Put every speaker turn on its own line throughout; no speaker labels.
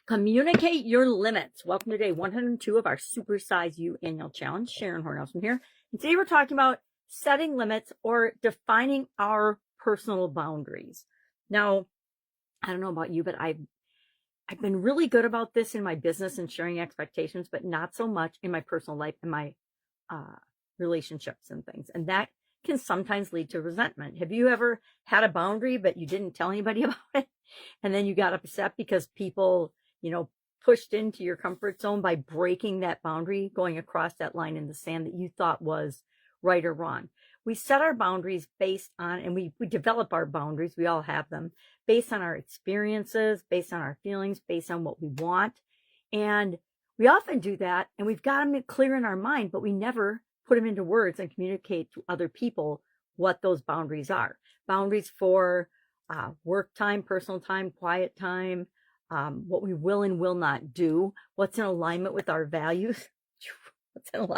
Communicate your limits. Welcome to day 102 of our Supersize You annual challenge. Sharon Horne-Ellstrom here. And today we're talking about setting limits or defining our personal boundaries. Now, I don't know about you, but I've been really good about this in my business and sharing expectations, but not so much in my personal life and my relationships and things. And that can sometimes lead to resentment. Have you ever had a boundary, but you didn't tell anybody about it? And then you got upset because people, pushed into your comfort zone by breaking that boundary, going across that line in the sand that you thought was right or wrong. We set our boundaries based on, and we develop our boundaries, we all have them, based on our experiences, based on our feelings, based on what we want. And we often do that, and we've got them clear in our mind, but we never put them into words and communicate to other people what those boundaries are. Boundaries for work time, personal time, quiet time, what we will and will not do, what's in alignment with our values, and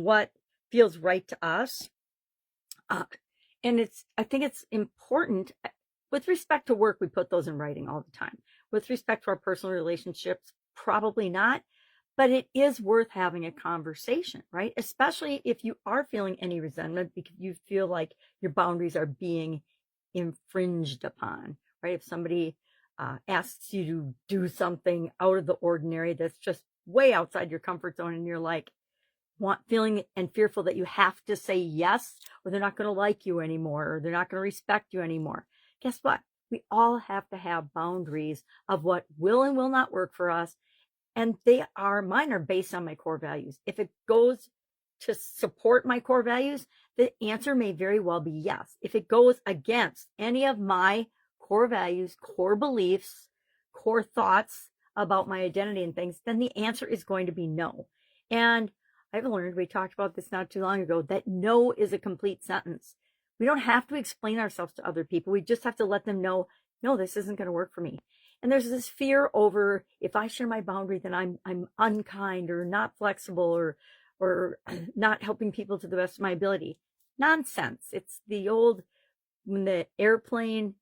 what feels right to us. And I think it's important with respect to work, we put those in writing all the time. With respect to our personal relationships, probably not, but it is worth having a conversation, right? Especially if you are feeling any resentment because you feel like your boundaries are being infringed upon, right? If somebody asks you to do something out of the ordinary that's just way outside your comfort zone, and you're like feeling and fearful that you have to say yes, or they're not going to like you anymore, or they're not going to respect you anymore. Guess what? We all have to have boundaries of what will and will not work for us. And mine are based on my core values. If it goes to support my core values, the answer may very well be yes. If it goes against any of my core values, core beliefs, core thoughts about my identity and things, then the answer is going to be no. And I've learned, we talked about this not too long ago, that no is a complete sentence. We don't have to explain ourselves to other people. We just have to let them know, no, this isn't going to work for me. And there's this fear over, if I share my boundary, then I'm unkind or not flexible or not helping people to the best of my ability. Nonsense. It's the old, when the airplane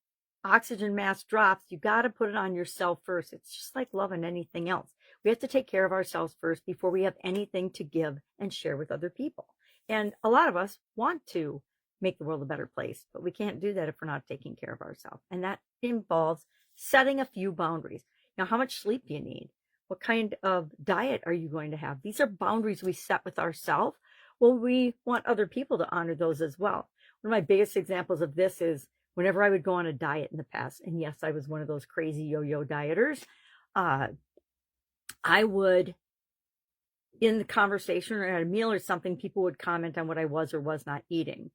oxygen mask drops, you got to put it on yourself first. It's just like loving anything else. We have to take care of ourselves first before we have anything to give and share with other people. And a lot of us want to make the world a better place, but we can't do that if we're not taking care of ourselves. And that involves setting a few boundaries. Now, how much sleep do you need? What kind of diet are you going to have? These are boundaries we set with ourselves. Well, we want other people to honor those as well. One of my biggest examples of this is whenever I would go on a diet in the past, and yes, I was one of those crazy yo-yo dieters, I would, in the conversation or at a meal or something, people would comment on what I was or was not eating.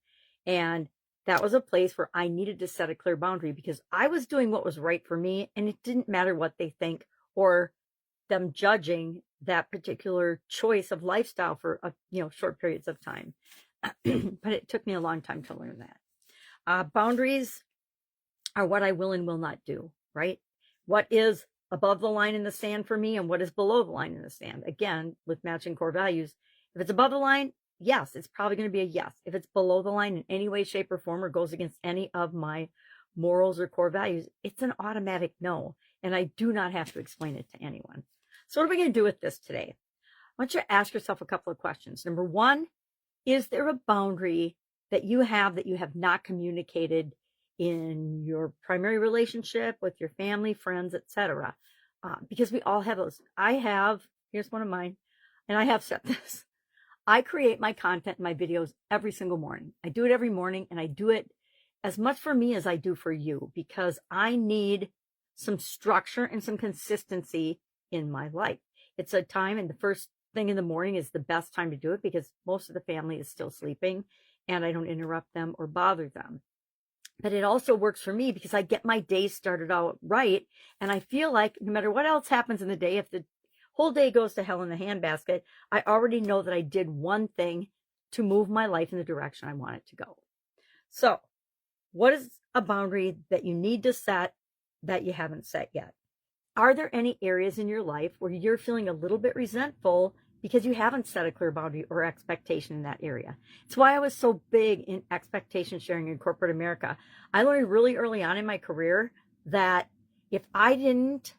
And that was a place where I needed to set a clear boundary because I was doing what was right for me, and it didn't matter what they think or them judging that particular choice of lifestyle for short periods of time. But it took me a long time to learn that. Boundaries are what I will and will not do, right? What is above the line in the sand for me and what is below the line in the sand? Again, with matching core values. If it's above the line, yes, it's probably going to be a yes. If it's below the line in any way, shape, or form, or goes against any of my morals or core values, it's an automatic no. And I do not have to explain it to anyone. So what are we going to do with this today? I want you to ask yourself a couple of questions. Number one, is there a boundary that you have not communicated in your primary relationship with your family, friends, etc.? Because we all have those. Here's one of mine, and I have set this. I create my content and my videos every single morning. I do it every morning, and I do it as much for me as I do for you because I need some structure and some consistency in my life. It's a time, and the first thing in the morning is the best time to do it because most of the family is still sleeping and I don't interrupt them or bother them. But it also works for me because I get my day started out right. And I feel like no matter what else happens in the day, if the whole day goes to hell in the handbasket, I already know that I did one thing to move my life in the direction I want it to go. So what is a boundary that you need to set that you haven't set yet? Are there any areas in your life where you're feeling a little bit resentful because you haven't set a clear boundary or expectation in that area? It's why I was so big in expectation sharing in corporate America. I learned really early on in my career that if I didn't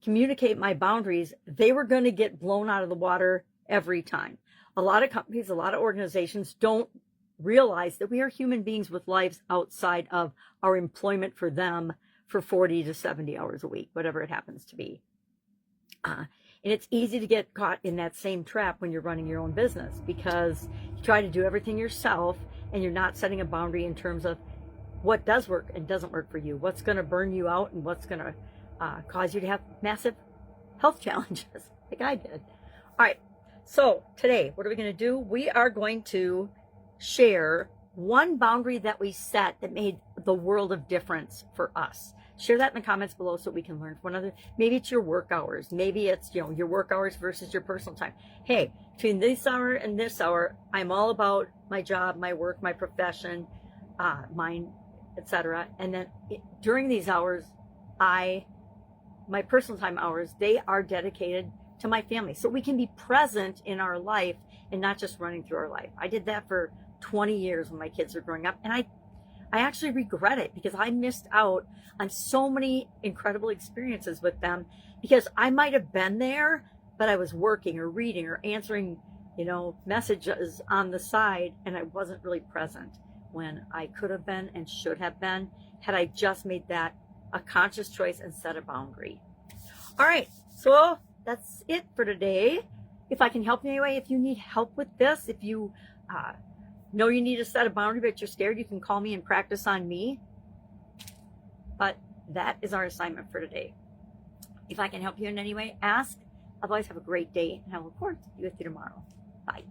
communicate my boundaries, they were going to get blown out of the water every time. A lot of companies, a lot of organizations don't realize that we are human beings with lives outside of our employment for them for 40 to 70 hours a week, whatever it happens to be. And it's easy to get caught in that same trap when you're running your own business, because you try to do everything yourself and you're not setting a boundary in terms of what does work and doesn't work for you, what's going to burn you out, and what's going to cause you to have massive health challenges like I did. All right, so today, what are we going to do? We are going to share one boundary that we set that made the world of difference for us. Share that in the comments below so we can learn from one another. Maybe it's your work hours. Maybe it's, your work hours versus your personal time. Hey, between this hour and this hour, I'm all about my job, my work, my profession, mine, etc. And then during these hours, my personal time hours, they are dedicated to my family. So we can be present in our life and not just running through our life. I did that for 20 years when my kids were growing up. And I actually regret it, because I missed out on so many incredible experiences with them, because I might have been there, but I was working or reading or answering, messages on the side, and I wasn't really present when I could have been and should have been, had I just made that a conscious choice and set a boundary. All right, so that's it for today. If I can help you anyway, if you need help with this, if you know you need to set a boundary but you're scared, you can call me and practice on me. But that is our assignment for today. If I can help you in any way, ask. Otherwise, have a great day, and I will, of course, be with you tomorrow. Bye.